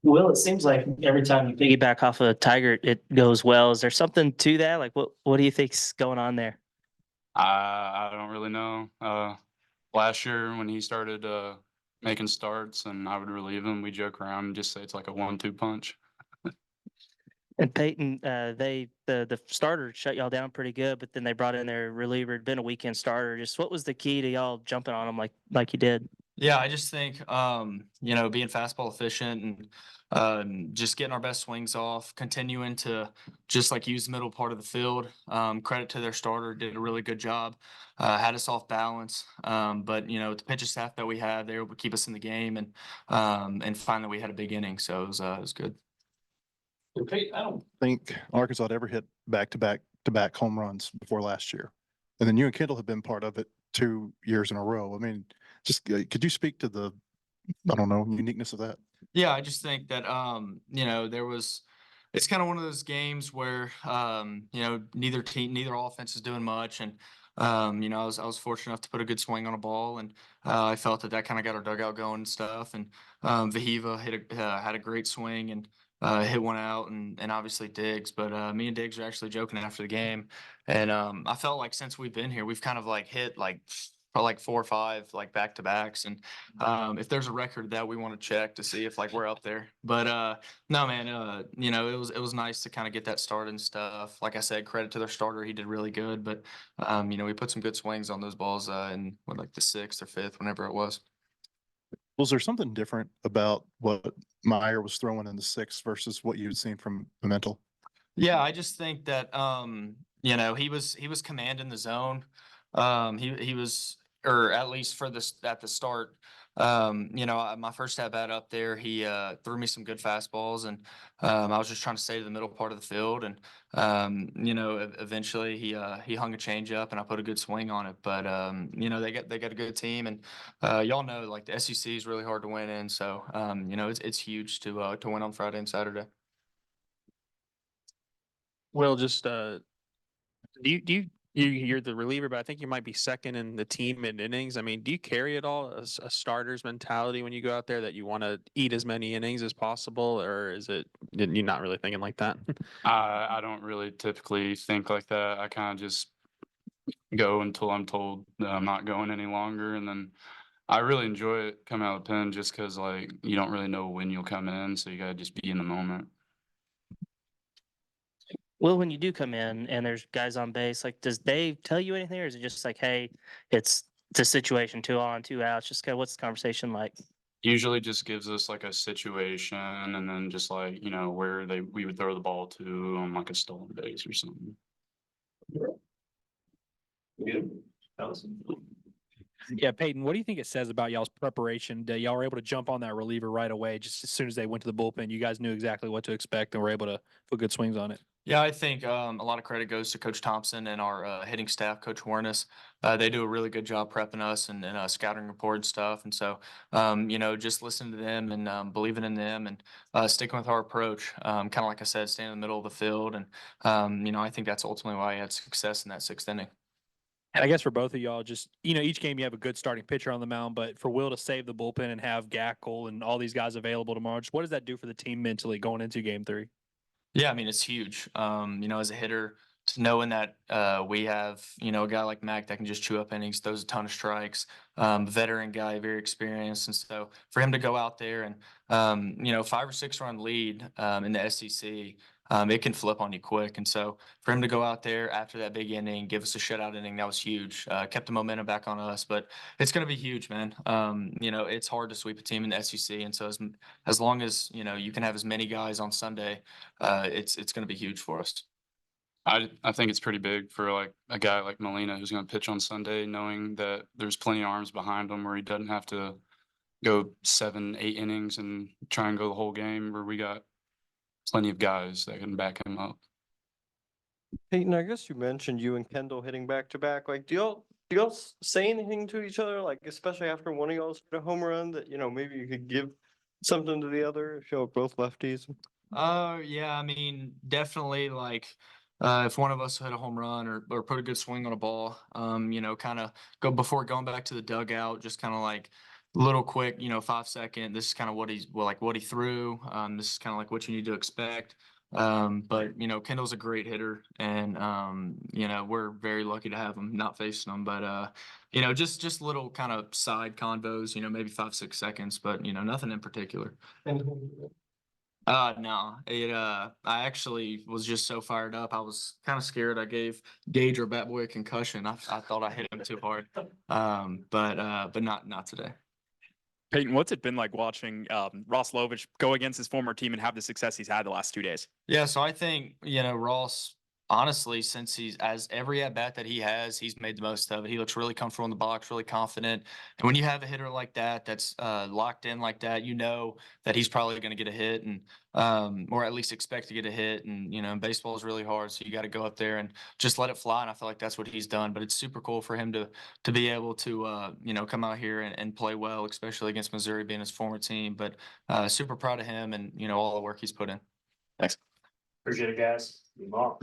Well, it seems like every time you piggyback off a Tiger, it goes well. Is there something to that? Like, what do you think's going on there? I don't really know. Last year when he started making starts and I would relieve him, we joke around and just say it's like a 1-2 punch. And Peyton, the starter shut y'all down pretty good, but then they brought in their reliever, had been a weekend starter. Just what was the key to y'all jumping on him like you did? Yeah, I just think, being fastball efficient and just getting our best swings off, continuing to just like use the middle part of the field. Credit to their starter, did a really good job, had us off balance. But the pitching staff that we had, they were able to keep us in the game and finally we had a big inning, so it was good. Okay, I don't think Arkansas had ever hit back-to-back home runs before last year. And then you and Kendall have been part of it 2 years in a row. I mean, just could you speak to the, I don't know, uniqueness of that? Yeah, I just think that it's kind of one of those games where neither offense is doing much, and I was fortunate enough to put a good swing on a ball, and I felt that kind of got our dugout going and stuff, and Vahiva had a great swing and hit one out, and obviously Diggs, but me and Diggs were actually joking after the game, and I felt like since we've been here, we've kind of like hit like probably like 4 or 5 like back to backs, and if there's a record that we want to check to see if like we're up there. But no, man, it was nice to kind of get that started and stuff. Like I said, credit to their starter, he did really good. But we put some good swings on those balls in like the 6th or 5th, whenever it was. Was there something different about what Meyer was throwing in the sixth versus what you'd seen from Pimentel? Yeah, I just think that he was commanding the zone. He was, or at least for this at the start. My first at bat up there, he threw me some good fastballs, and I was just trying to stay to the middle part of the field, and eventually he hung a change up, and I put a good swing on it. But they got a good team, and y'all know like the SEC is really hard to win in, so it's huge to win on Friday and Saturday. Well, just you're the reliever, but I think you might be second in the team in innings. I mean, do you carry it all as a starter's mentality when you go out there that you want to eat as many innings as possible, or is it you're not really thinking like that? I don't really typically think like that. I kind of just go until I'm told that I'm not going any longer, and then I really enjoy it coming out of the pen just because like you don't really know when you'll come in, so you gotta just be in the moment. Well, when you do come in and there's guys on base, like does Dave tell you anything, or is it just like, hey, it's a situation, 2 on, 2 outs? Just kind of what's the conversation like? Usually just gives us like a situation and then just like, where we would throw the ball to on like a stolen base or something. Good. Yeah, Peyton, what do you think it says about y'all's preparation? That y'all were able to jump on that reliever right away, just as soon as they went to the bullpen. You guys knew exactly what to expect and were able to put good swings on it. Yeah, I think a lot of credit goes to Coach Thompson and our hitting staff, Coach Warnes. They do a really good job prepping us and scouting report and stuff. And so, just listening to them and believing in them and sticking with our approach, kind of like I said, staying in the middle of the field. And, I think that's ultimately why he had success in that 6th inning. And I guess for both of y'all, just each game you have a good starting pitcher on the mound, but for Will to save the bullpen and have Gackle and all these guys available tomorrow, just what does that do for the team mentally going into Game 3? Yeah, I mean, it's huge. As a hitter, to knowing that we have, a guy like Mac that can just chew up innings, throws a ton of strikes, veteran guy, very experienced. And so for him to go out there and, 5 or 6 run lead in the SEC, it can flip on you quick. And so for him to go out there after that big inning, give us a shutout inning, that was huge. Kept the momentum back on us, but it's going to be huge, man. It's hard to sweep a team in the SEC. And so as long as, you can have as many guys on Sunday, it's going to be huge for us. I think it's pretty big for like a guy like Molina who's going to pitch on Sunday, knowing that there's plenty of arms behind him where he doesn't have to go 7, 8 innings and try and go the whole game, where we got plenty of guys that can back him up. Peyton, I guess you mentioned you and Kendall hitting back to back. Like, do y'all say anything to each other? Like, especially after one of y'all's hit a home run, that maybe you could give something to the other if y'all are both lefties. Yeah, I mean, definitely like if one of us hit a home run or put a good swing on a ball, kind of go before going back to the dugout, just kind of like little quick, 5-second. This is kind of what what he threw. This is kind of like what you need to expect. But Kendall's a great hitter, and we're very lucky to have him, not facing him. But just little kind of side convos, maybe 5-6 seconds, but nothing in particular. No, I actually was just so fired up. I was kind of scared. I gave Gage, our bat boy, a concussion. I thought I hit him too hard. But not today. Peyton, what's it been like watching Ross Lovich go against his former team and have the success he's had the last 2 days? Yeah, so I think, Ross, honestly, since he's as every at bat that he has, he's made the most of it. He looks really comfortable in the box, really confident. And when you have a hitter like that, that's locked in like that, that he's probably going to get a hit, and or at least expect to get a hit. And baseball is really hard, so you got to go up there and just let it fly. And I feel like that's what he's done. But it's super cool for him to be able to come out here and play well, especially against Missouri being his former team. But super proud of him and all the work he's put in. Thanks. Appreciate it, guys. Tomorrow.